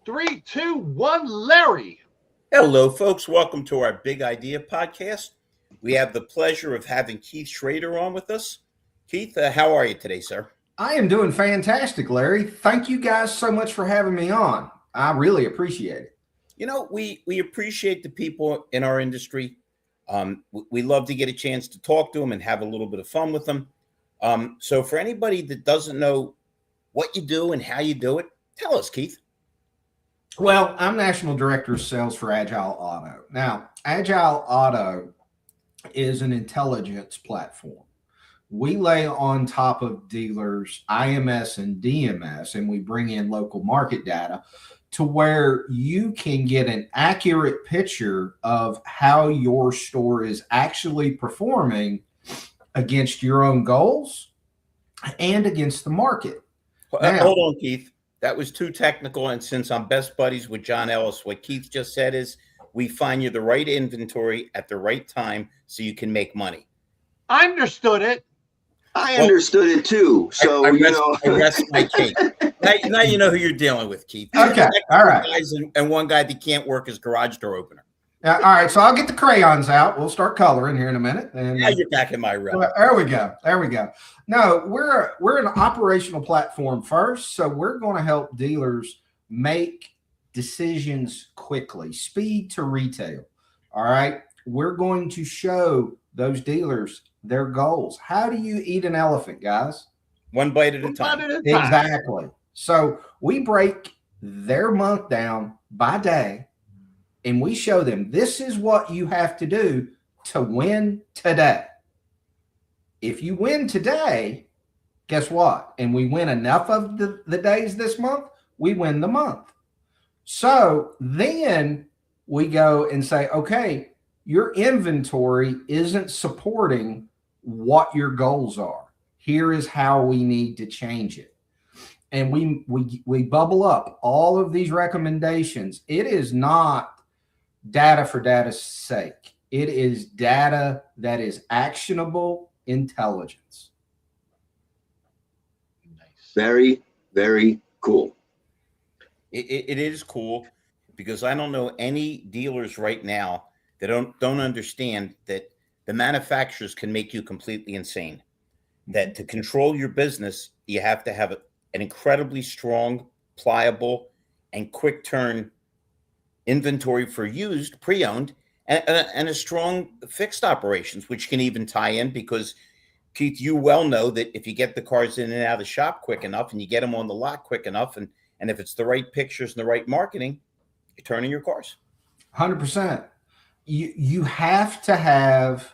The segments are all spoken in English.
Three, two, one, Larry. Hello, folks. Welcome to our Big Idea podcast. We have the pleasure of having Keith Shrader on with us. Keith, how are you today, sir? I am doing fantastic, Larry. Thank you guys so much for having me on. I really appreciate it. You know, we appreciate the people in our industry. We love to get a chance to talk to them and have a little bit of fun with them. So for anybody that doesn't know what you do and how you do it, tell us, Keith. Well, I'm National Director of Sales for Agile Auto. Now, Agile Auto is an intelligence platform. We lay on top of dealers, IMS and DMS, and we bring in local market data to where you can get an accurate picture of how your store is actually performing against your own goals and against the market. Now, hold on, Keith. That was too technical. And since I'm best buddies with John Ellis, what Keith just said is we find you the right inventory at the right time so you can make money. I understood it. I understood it too. So, I rest my case. Now you know who you're dealing with, Keith. Okay. All right. Guys and one guy that can't work his garage door opener. All right. So I'll get the crayons out. We'll start coloring here in a minute. And now you're back in my realm. There we go. There we go. No, we're an operational platform first. So we're going to help dealers make decisions quickly, speed to retail. All right. We're going to show those dealers their goals. How do you eat an elephant, guys? One bite at a time. Exactly. So we break their month down by day and we show them this is what you have to do to win today. If you win today, guess what? And we win enough of the days this month, we win the month. So then we go and say, okay, your inventory isn't supporting what your goals are. Here is how we need to change it. And we bubble up all of these recommendations. It is not data for data's sake. It is data that is actionable intelligence. Nice. Very, very cool. It is cool because I don't know any dealers right now that don't understand that the manufacturers can make you completely insane. That to control your business, you have to have an incredibly strong, pliable, and quick turn inventory for used, pre-owned, and a strong fixed operations, which can even tie in because, Keith, you well know that if you get the cars in and out of the shop quick enough and you get them on the lot quick enough, and if it's the right pictures and the right marketing, you're turning your cars. 100%. You have to have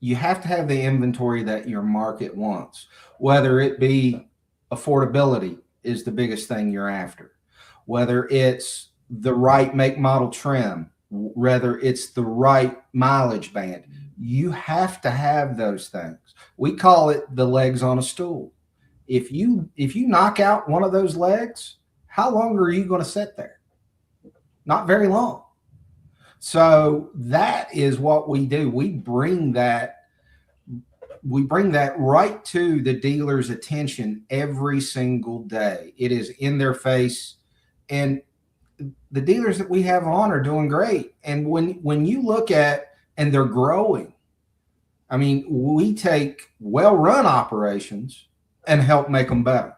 the inventory that your market wants, whether it be affordability is the biggest thing you're after, whether it's the right make, model, trim, whether it's the right mileage band. You have to have those things. We call it the legs on a stool. If you knock out one of those legs, how long are you going to sit there? Not very long. So that is what we do. We bring that right to the dealer's attention every single day. It is in their face, and the dealers that we have on are doing great. And when you look at, and they're growing, I mean, we take well-run operations and help make them better.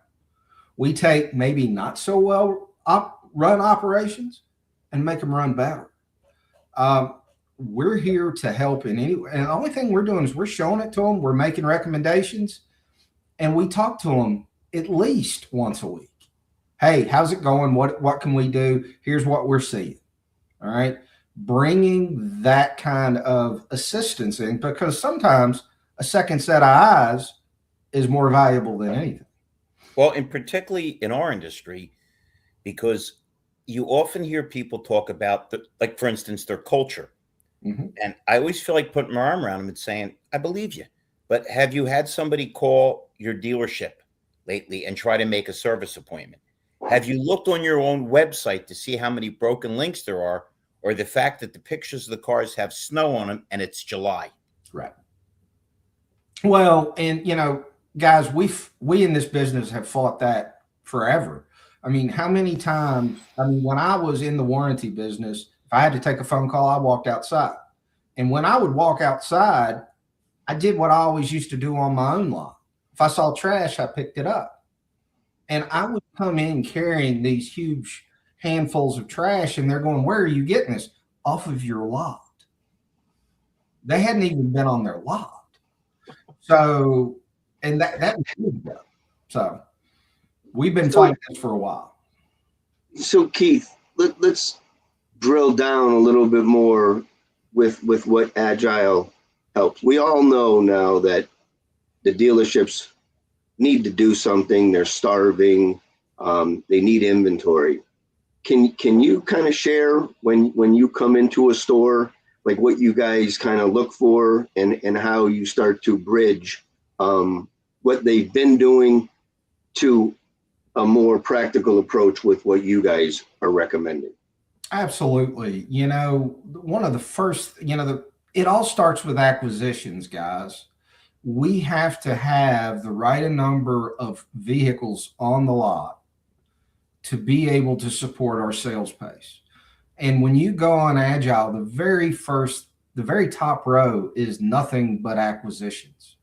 We take maybe not so well-run operations and make them run better. We're here to help in any way. And the only thing we're doing is we're showing it to them. We're making recommendations, and we talk to them at least once a week. Hey, how's it going? What can we do? Here's what we're seeing. All right. Bringing that kind of assistance in, because sometimes a second set of eyes is more valuable than anything. Well, and particularly in our industry, because you often hear people talk about, like, for instance, their culture. Mm-hmm. And I always feel like putting my arm around them and saying, I believe you. But have you had somebody call your dealership lately and try to make a service appointment? Have you looked on your own website to see how many broken links there are, or the fact that the pictures of the cars have snow on them and it's July? Right. Well, and, guys, we in this business have fought that forever. I mean, how many times? I mean, when I was in the warranty business, if I had to take a phone call, I walked outside. And when I would walk outside, I did what I always used to do on my own lot. If I saw trash, I picked it up. And I would come in carrying these huge handfuls of trash, and they're going, "Where are you getting this?" "Off of your lot." They hadn't even been on their lot. So, and that was years ago. So we've been fighting this for a while. So Keith, let's drill down a little bit more with what Agile helps. We all know now that the dealerships need to do something. They're starving. They need inventory. Can you kind of share when you come into a store, like what you guys kind of look for and how you start to bridge what they've been doing to a more practical approach with what you guys are recommending? Absolutely. You know, one of the first, it all starts with acquisitions, guys. We have to have the right number of vehicles on the lot to be able to support our sales pace. And when you go on Agile, the very top row is nothing but acquisitions.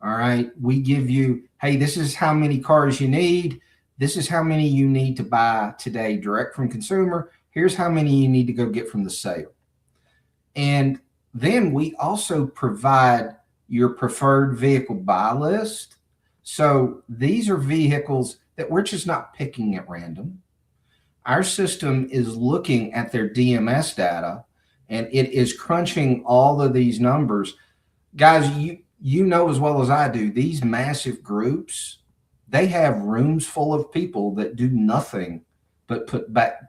All right. We give you, hey, this is how many cars you need. This is how many you need to buy today direct from consumer. Here's how many you need to go get from the sale. And then we also provide your preferred vehicle buy list. So these are vehicles that we're just not picking at random. Our system is looking at their DMS data, and it is crunching all of these numbers. Guys, you know as well as I do, these massive groups, they have rooms full of people that do nothing but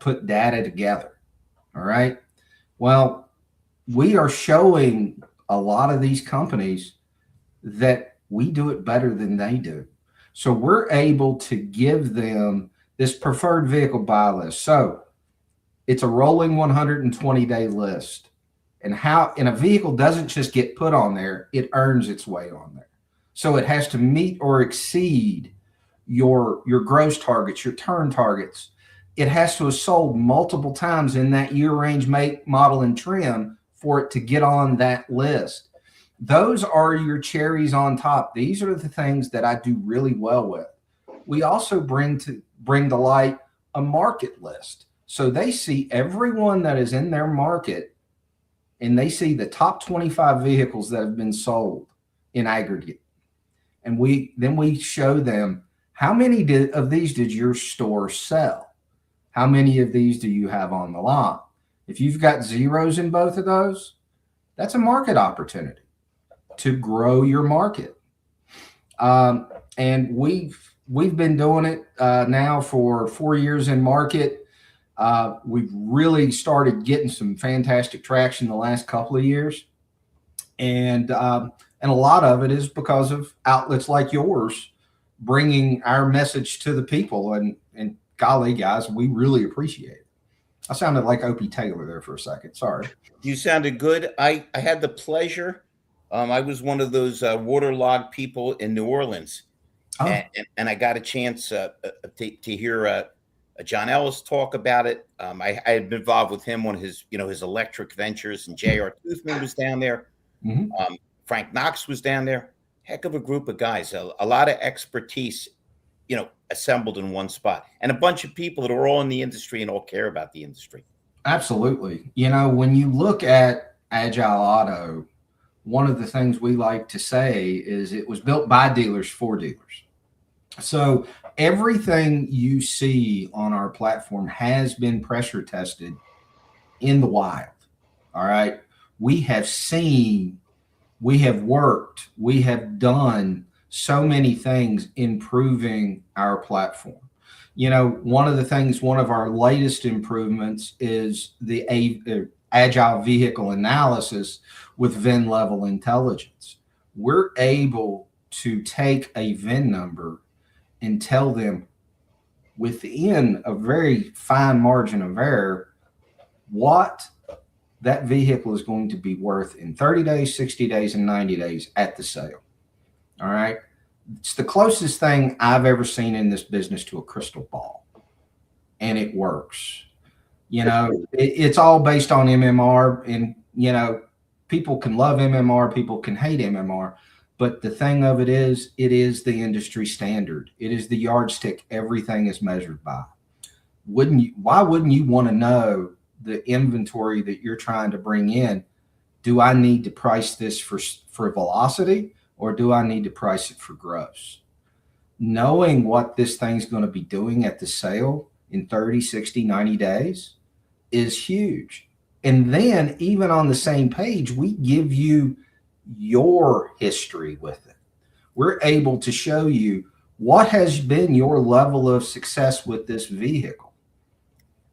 put data together. All right. Well, we are showing a lot of these companies that we do it better than they do. So we're able to give them this preferred vehicle buy list. So it's a rolling 120-day list. And a vehicle doesn't just get put on there, it earns its way on there. So it has to meet or exceed your gross targets, your turn targets. It has to have sold multiple times in that year range, make, model, and trim for it to get on that list. Those are your cherries on top. These are the things that I do really well with. We also bring to light a market list. So they see everyone that is in their market, and they see the top 25 vehicles that have been sold in aggregate. And we show them, how many of these did your store sell? How many of these do you have on the lot? If you've got zeros in both of those, that's a market opportunity to grow your market. And we've been doing it now for 4 years in market. We've really started getting some fantastic traction the last couple of years. And a lot of it is because of outlets like yours bringing our message to the people. And golly, guys, we really appreciate it. I sounded like Opie Taylor there for a second. Sorry. You sounded good. I had the pleasure. I was one of those waterlogged people in New Orleans. Oh. And I got a chance to hear John Ellis talk about it. I had been involved with him on his electric ventures, and J.R. Toothman was down there. Mm-hmm. Frank Knox was down there. Heck of a group of guys. A lot of expertise, assembled in one spot, and a bunch of people that are all in the industry and all care about the industry. Absolutely. When you look at Agile Auto, one of the things we like to say is it was built by dealers for dealers. So everything you see on our platform has been pressure tested in the wild. All right. We have seen, we have worked, we have done so many things improving our platform. One of our latest improvements is the Agile vehicle analysis with VIN level intelligence. We're able to take a VIN number and tell them within a very fine margin of error what that vehicle is going to be worth in 30 days, 60 days, and 90 days at the sale. All right. It's the closest thing I've ever seen in this business to a crystal ball. and it works. It's all based on MMR, and people can love MMR, people can hate MMR, but the thing of it is the industry standard. It is the yardstick everything is measured by. Why wouldn't you want to know the inventory that you're trying to bring in? Do I need to price this for velocity, or do I need to price it for gross? Knowing what this thing's going to be doing at the sale in 30, 60, 90 days is huge. And then even on the same page, we give you your history with it. We're able to show you what has been your level of success with this vehicle.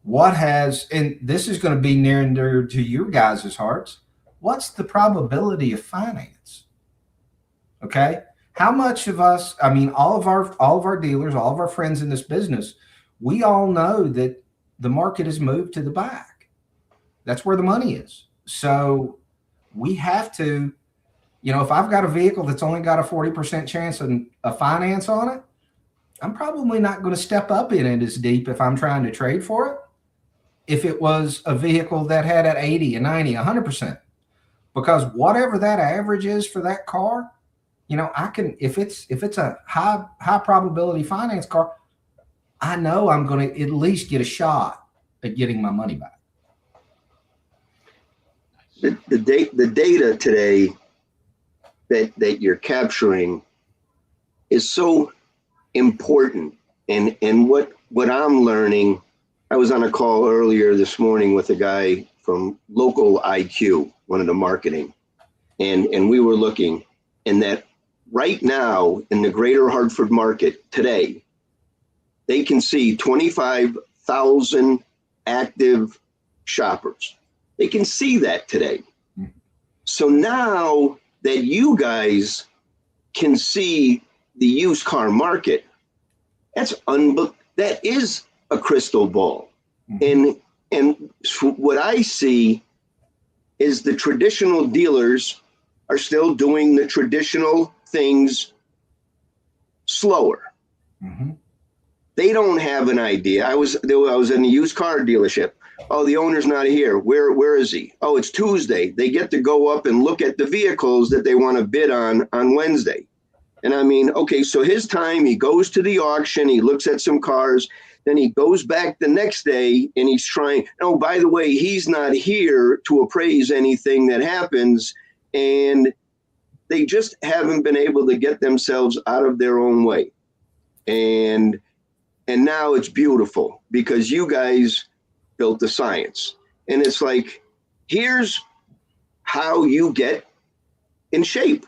And this is going to be near and dear to your guys' hearts. What's the probability of finance? Okay. How much of us, all of our dealers, all of our friends in this business, we all know that the market has moved to the back. That's where the money is. So we have to, if I've got a vehicle that's only got a 40% chance of finance on it, I'm probably not going to step up in it as deep if I'm trying to trade for it. If it was a vehicle that had at 80, a 90, 100%, because whatever that average is for that car, I can, if it's a high probability finance car, I know I'm going to at least get a shot at getting my money back. The data today that you're capturing is so important. And what I'm learning, I was on a call earlier this morning with a guy from Local IQ, one of the marketing, and we were looking, and that right now in the greater Hartford market today, they can see 25,000 active shoppers. They can see that today. So now that you guys can see the used car market, that is a crystal ball. And what I see is the traditional dealers are still doing the traditional things slower. They don't have an idea. I was in a used car dealership. Oh, the owner's not here. Where is he? Oh, it's Tuesday. They get to go up and look at the vehicles that they want to bid on Wednesday. And okay, so his time, he goes to the auction, he looks at some cars, then he goes back the next day and he's trying, oh, by the way, he's not here to appraise anything that happens. And they just haven't been able to get themselves out of their own way. And now it's beautiful because you guys built the science. And it's like, here's how you get in shape.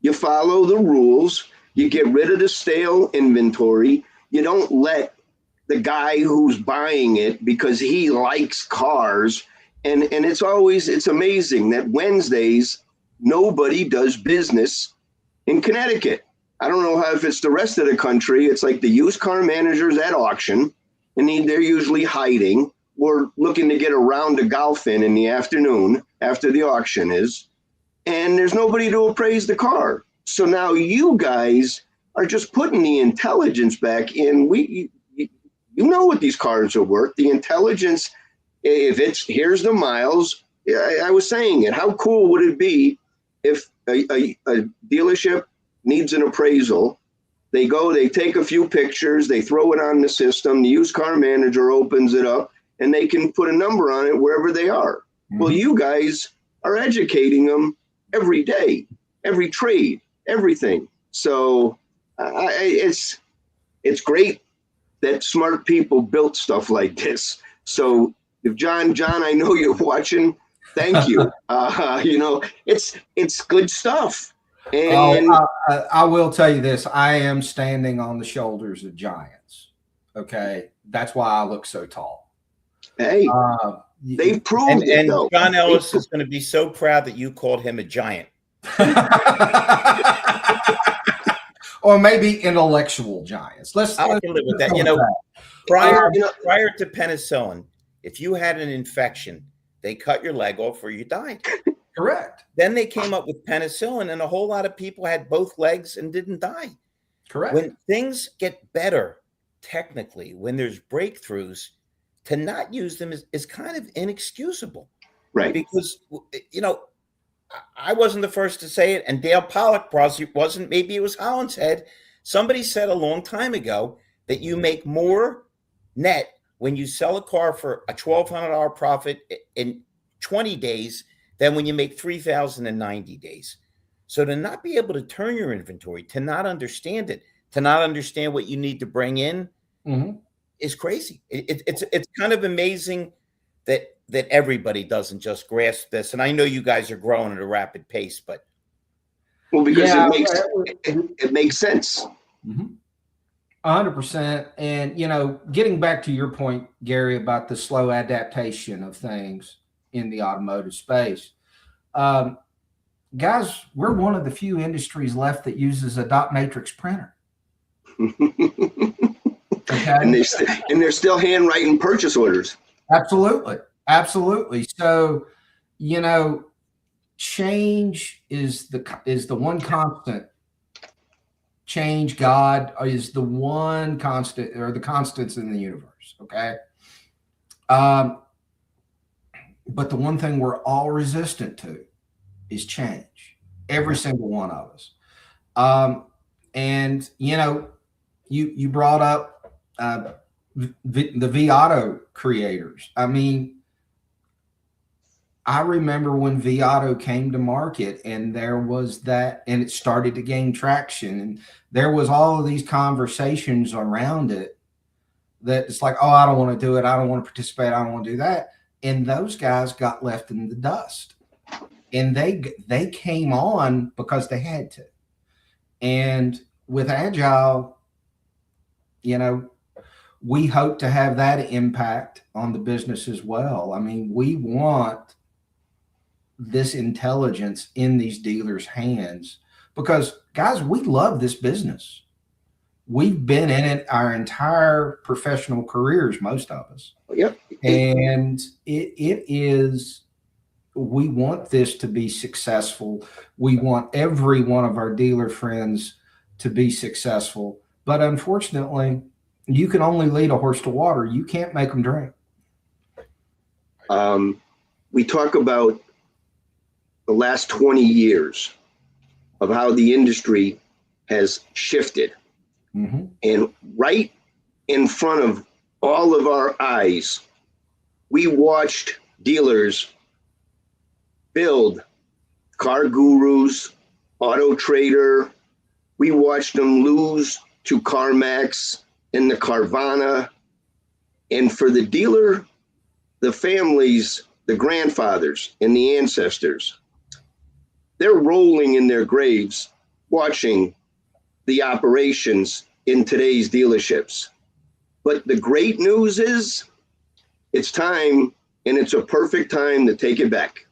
You follow the rules. You get rid of the stale inventory. You don't let the guy who's buying it because he likes cars. And it's amazing that Wednesdays, nobody does business in Connecticut. I don't know if it's the rest of the country. It's like the used car managers at auction, and they're usually hiding or looking to get a round of golf in the afternoon after the auction is, and there's nobody to appraise the car. So now you guys are just putting the intelligence back in. You know what these cars are worth. The intelligence, here's the miles. I was saying it. How cool would it be if a dealership needs an appraisal? They go, they take a few pictures, they throw it on the system, the used car manager opens it up, and they can put a number on it wherever they are. Well, you guys are educating them every day, every trade, everything. So it's great that smart people built stuff like this. So if John, I know you're watching, thank you. It's good stuff. And I will tell you this, I am standing on the shoulders of giants. Okay. That's why I look so tall. Hey, they've proved it, though. John Ellis is going to be so proud that you called him a giant. Or maybe intellectual giants. I can live with that. Prior to penicillin, if you had an infection, they cut your leg off or you died. Correct. Then they came up with penicillin, and a whole lot of people had both legs and didn't die. Correct. When things get better, technically, when there's breakthroughs, to not use them is kind of inexcusable. Right. Because, you know, I wasn't the first to say it, and Dale Pollock wasn't. Maybe it was Hollinshead. Somebody said a long time ago that you make more net when you sell a car for a $1,200 profit in 20 days than when you make 3,000 in 90 days. So to not be able to turn your inventory, to not understand it, to not understand what you need to bring in, is crazy. It's kind of amazing that everybody doesn't just grasp this. And I know you guys are growing at a rapid pace, but because Yeah, it makes sense. 100%. And, you know, getting back to your point, Gary, about the slow adaptation of things in the automotive space, guys, we're one of the few industries left that uses a dot matrix printer. Okay. And they're still handwriting purchase orders. Absolutely. So, you know, change is the one constant. Change, God is the one constant, or the constants in the universe. Okay. But the one thing we're all resistant to is change. Every single one of us. And you know, you brought up the V-Auto creators. I mean, I remember when V-Auto came to market, and there was that, and it started to gain traction, and there was all of these conversations around it that it's like, oh, I don't want to do it. I don't want to participate. I don't want to do that. And those guys got left in the dust, and they came on because they had to. And with Agile, you know, we hope to have that impact on the business as well. I mean, we want this intelligence in these dealers' hands because, guys, we love this business. We've been in it our entire professional careers, most of us. Yep. And it is, we want this to be successful. We want every one of our dealer friends to be successful. But unfortunately, you can only lead a horse to water. You can't make them drink. We talk about the last 20 years of how the industry has shifted. And right in front of all of our eyes, we watched dealers build Car Gurus, Auto Trader. We watched them lose to CarMax and the Carvana. And for the dealer, the families, the grandfathers and the ancestors, they're rolling in their graves watching the operations in today's dealerships. But the great news is it's time, and it's a perfect time to take it back.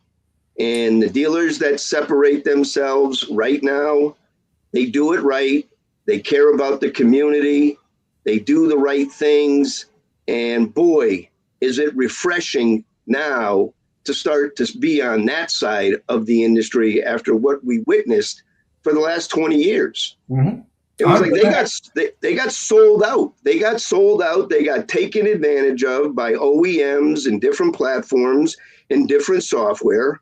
And the dealers that separate themselves right now, they do it right. They care about the community. They do the right things. And boy, is it refreshing now to start to be on that side of the industry after what we witnessed for the last 20 years. It was like they got sold out. They got sold out. They got taken advantage of by OEMs and different platforms and different software.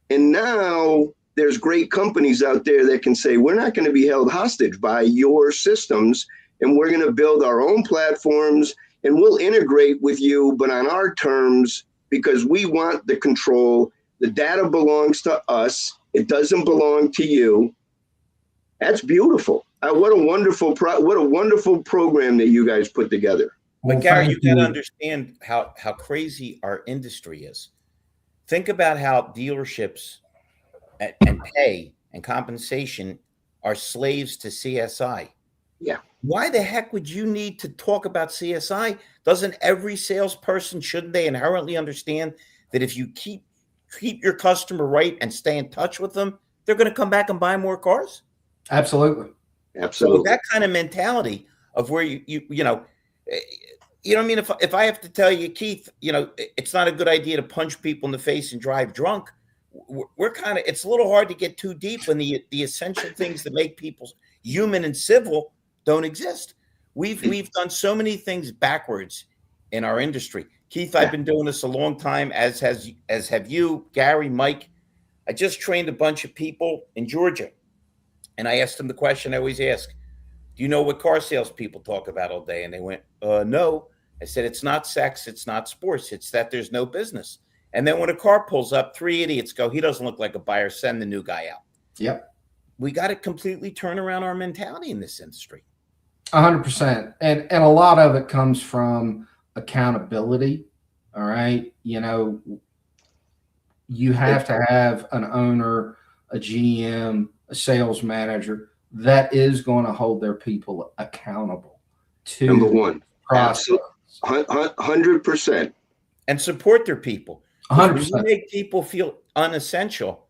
And now there's great companies out there that can say, we're not going to be held hostage by your systems, and we're going to build our own platforms, and we'll integrate with you, but on our terms, because we want the control. The data belongs to us. It doesn't belong to you. That's beautiful. What a wonderful program that you guys put together. But Gary, you got to understand how crazy our industry is. Think about how dealerships and pay and compensation are slaves to CSI. Yeah. Why the heck would you need to talk about CSI? Doesn't every salesperson, shouldn't they inherently understand that if you keep your customer right and stay in touch with them, they're going to come back and buy more cars? Absolutely. So that kind of mentality of where you know what I mean? If I have to tell you, Keith, you know, it's not a good idea to punch people in the face and drive drunk. We're kind of, it's a little hard to get too deep when the essential things that make people human and civil don't exist. We've done so many things backwards in our industry. Keith, I've been doing this a long time, as have you, Gary, Mike. I just trained a bunch of people in Georgia, and I asked them the question I always ask: do you know what car salespeople talk about all day? And they went, no. I said, it's not sex, it's not sports, it's that there's no business. And then when a car pulls up, 3 idiots go, he doesn't look like a buyer, send the new guy out. Yep. We got to completely turn around our mentality in this industry. 100%. And a lot of it comes from accountability. All right. You know, you have to have an owner, a GM, a sales manager that is going to hold their people accountable to Number one. process. 100%. And support their people. 100%. When you make people feel unessential,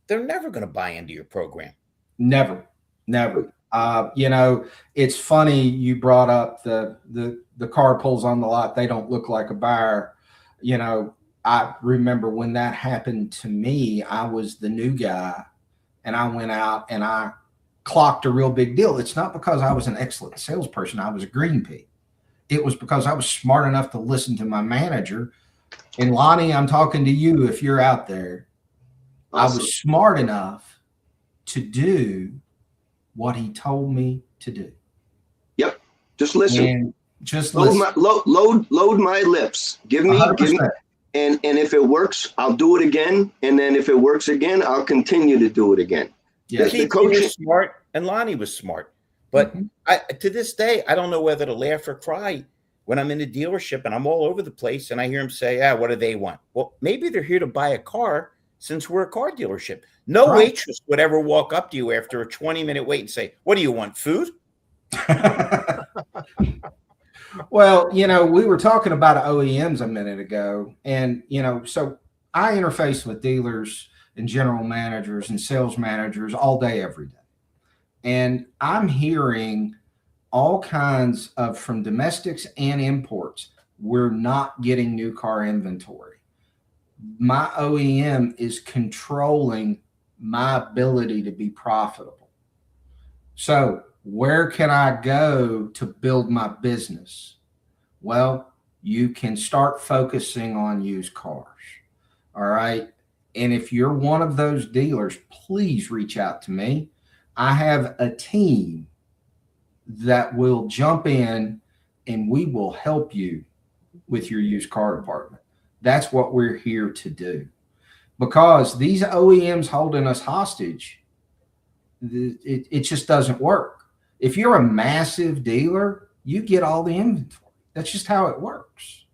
they're never going to buy into your program. Never. You know, it's funny you brought up the car pulls on the lot. They don't look like a buyer. You know, I remember when that happened to me, I was the new guy and I went out and I clocked a real big deal. It's not because I was an excellent salesperson. I was a green pea. It was because I was smart enough to listen to my manager. And Lonnie, I'm talking to you if you're out there. Awesome. I was smart enough to do what he told me to do. Yep. Just listen. And just load listen. load my lips. Give me, 100%. and if it works, I'll do it again. And then if it works again, I'll continue to do it again. Yeah. Keith was smart and Lonnie was smart. But to this day, I don't know whether to laugh or cry when I'm in the dealership and I'm all over the place and I hear them say, what do they want? Well, maybe they're here to buy a car since we're a car dealership. No waitress would ever walk up to you after a 20-minute wait and say, what do you want, food? Well, you know, we were talking about OEMs a minute ago. And, you know, so I interface with dealers and general managers and sales managers all day, every day. And I'm hearing all kinds of, from domestics and imports, we're not getting new car inventory. My OEM is controlling my ability to be profitable. So where can I go to build my business? Well, you can start focusing on used cars. All right. And if you're one of those dealers, please reach out to me. I have a team that will jump in and we will help you with your used car department. That's what we're here to do. Because these OEMs holding us hostage, it just doesn't work. If you're a massive dealer, you get all the inventory. That's just how it works.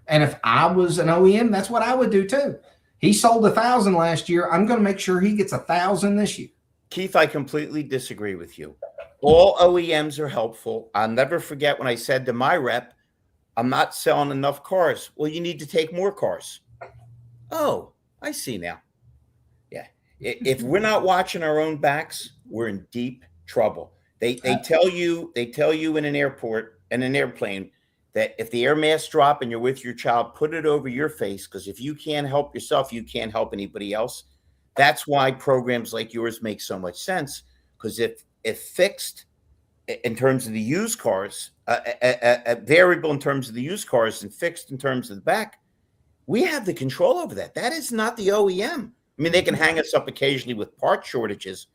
And if I was an OEM, that's what I would do too. He sold 1,000 last year. I'm going to make sure he gets 1,000 this year. Keith, I completely disagree with you. All OEMs are helpful. I'll never forget when I said to my rep, I'm not selling enough cars. Well, you need to take more cars. Oh, I see now. Yeah. If we're not watching our own backs, we're in deep trouble. They tell you in an airport, in an airplane, that if the air masks drop and you're with your child, put it over your face, because if you can't help yourself, you can't help anybody else. That's why programs like yours make so much sense, because if fixed in terms of the used cars, a variable in terms of the used cars and fixed in terms of the back, we have the control over that. That is not the OEM. I mean, they can hang us up occasionally with part shortages,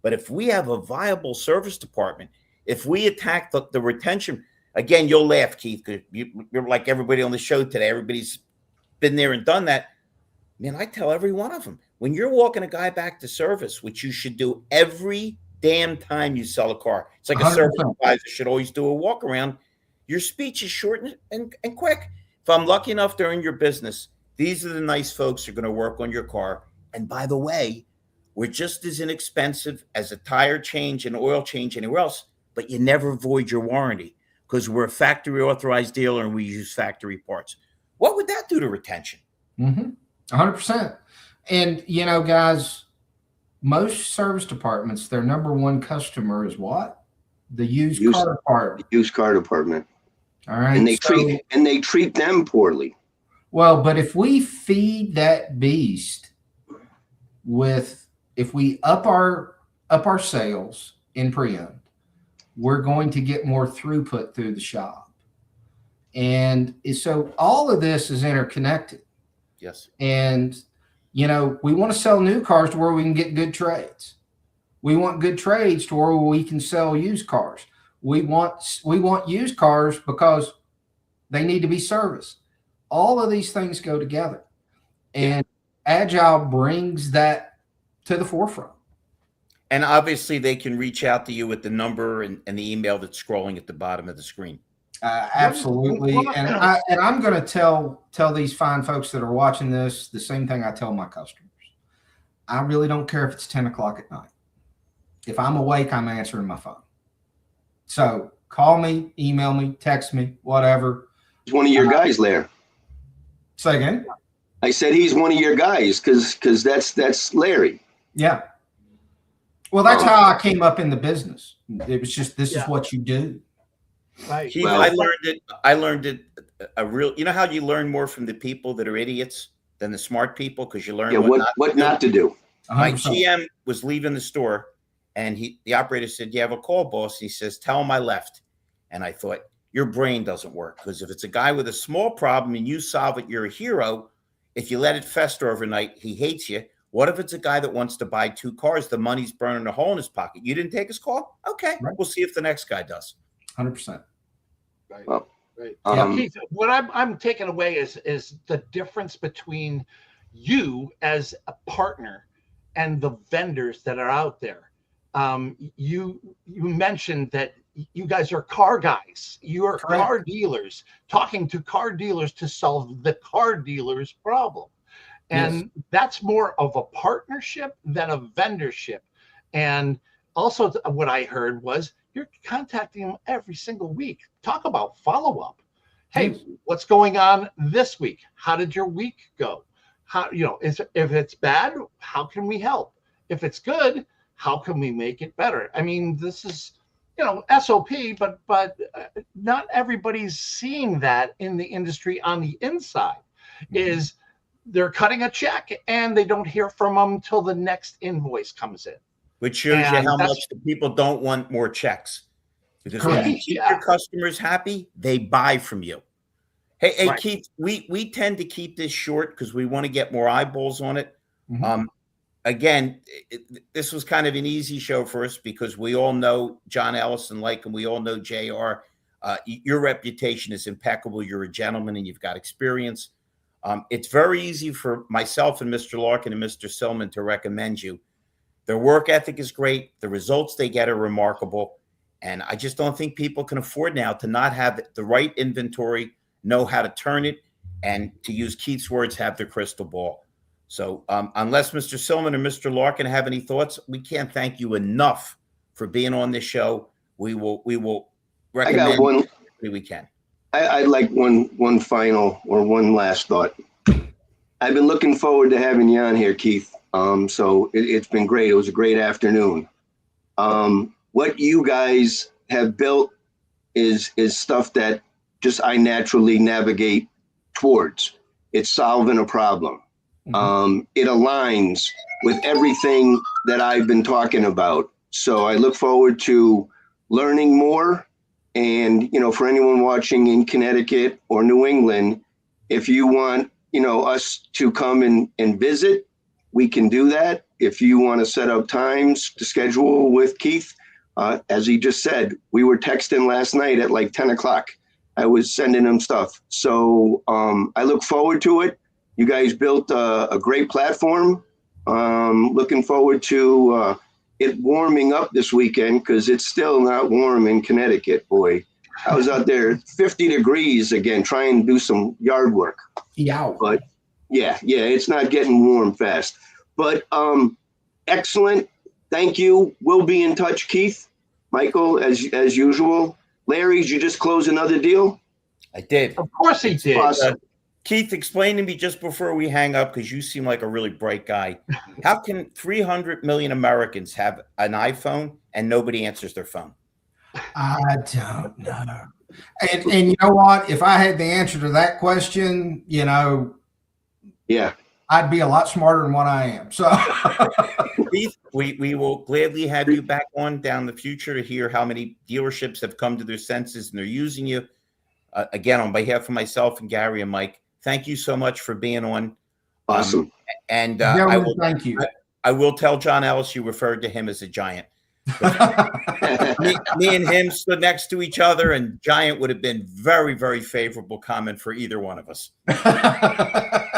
but if we have a viable service department, if we attack the retention, again, you'll laugh, Keith, because you're like everybody on the show today. Everybody's been there and done that. Man, I tell every one of them, when you're walking a guy back to service, which you should do every damn time you sell a car, it's like a 100%. Service advisor should always do a walk around. Your speech is short and quick. If I'm lucky enough to earn your business, these are the nice folks who are going to work on your car. And by the way, we're just as inexpensive as a tire change and oil change anywhere else, but you never void your warranty because we're a factory authorized dealer and we use factory parts. What would that do to retention? 100%. And, you know, guys, most service departments, their number one customer is what? The used car department. Used car department. All right. And they treat them poorly. Well, but if we feed that beast if we up our sales in pre-owned, we're going to get more throughput through the shop. And so all of this is interconnected. Yes. And, we want to sell new cars to where we can get good trades. We want good trades to where we can sell used cars. We want used cars because they need to be serviced. All of these things go together. And Agile brings that to the forefront. And obviously they can reach out to you with the number and the email that's scrolling at the bottom of the screen. Absolutely. And I'm going to tell these fine folks that are watching this the same thing I tell my customers. I really don't care if it's 10 o'clock at night. If I'm awake, I'm answering my phone. So call me, email me, text me, whatever. He's one of your guys, Lair. Say again? I said he's one of your guys because that's Larry. Yeah. Well, that's how I came up in the business. It was just, this is what you do. Right. Keith, Well, I learned it you know how you learn more from the people that are idiots than the smart people? Because you learn what not to do. My 100%. GM was leaving the store and the operator said, "You have a call, boss?" He says, "Tell him I left." And I thought, your brain doesn't work, because if it's a guy with a small problem and you solve it, you're a hero. If you let it fester overnight, he hates you. What if it's a guy that wants to buy 2 cars? The money's burning a hole in his pocket. You didn't take his call? Okay. Right. We'll see if the next guy does. 100%. Right. Well, right. Keith, what I'm taking away is the difference between you as a partner and the vendors that are out there. You mentioned that you guys are car guys. You are Correct. car dealers talking to car dealers to solve the car dealer's problem. And that's more of a partnership than a vendorship. And also what I heard was you're contacting them every single week. Talk about follow-up. Hey, what's going on this week? How did your week go? How, if it's bad, how can we help? If it's good, how can we make it better? I mean, this is, SOP, but not everybody's seeing that in the industry on the inside. Is they're cutting a check and they don't hear from them till the next invoice comes in. Which shows you how much the people don't want more checks. Because when you keep your customers happy, they buy from you. Hey, right. Keith, we tend to keep this short because we want to get more eyeballs on it. Mm-hmm. Again, this was kind of an easy show for us because we all know John Ellison, and we all know JR. Your reputation is impeccable. You're a gentleman and you've got experience. It's very easy for myself and Mr. Larkin and Mr. Silman to recommend you. Their work ethic is great. The results they get are remarkable. And I just don't think people can afford now to not have the right inventory, know how to turn it, and to use Keith's words, have the crystal ball. So unless Mr. Silman or Mr. Larkin have any thoughts, we can't thank you enough for being on this show. We will recommend I got one, we can. I'd like one final or one last thought. I've been looking forward to having you on here, Keith. So it's been great. It was a great afternoon. What you guys have built is stuff that just I naturally navigate towards. It's solving a problem. It aligns with everything that I've been talking about. So I look forward to learning more. And, for anyone watching in Connecticut or New England, if you want, us to come and visit, we can do that. If you want to set up times to schedule with Keith, as he just said, we were texting last night at like 10 o'clock. I was sending him stuff. So I look forward to it. You guys built a great platform. Looking forward to it warming up this weekend because it's still not warm in Connecticut, boy. I was out there 50 degrees again, trying to do some yard work. Yeah. But yeah, it's not getting warm fast. But excellent. Thank you. We'll be in touch, Keith. Michael, as usual. Larry, did you just close another deal? I did. Of course he did. Awesome. Keith, explain to me just before we hang up, because you seem like a really bright guy. How can 300 million Americans have an iPhone and nobody answers their phone? I don't know. And you know what? If I had the answer to that question, yeah, I'd be a lot smarter than what I am. So, Keith, we will gladly have you back on down the future to hear how many dealerships have come to their senses and they're using you. again, on behalf of myself and Gary and Mike, thank you so much for being on. Awesome. And Gentlemen, thank you. I will tell John Ellis you referred to him as a giant. Me and him stood next to each other, and giant would have been very, very favorable comment for either one of us. I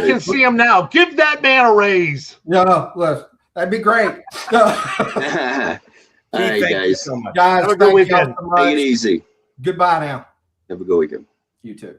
can see him now. Give that man a raise. No, look, that'd be great. All right, Thank you guys. so much. Guys, Have a good thank y'all weekend. so much. Take it easy. Goodbye now. Have a good weekend. You too.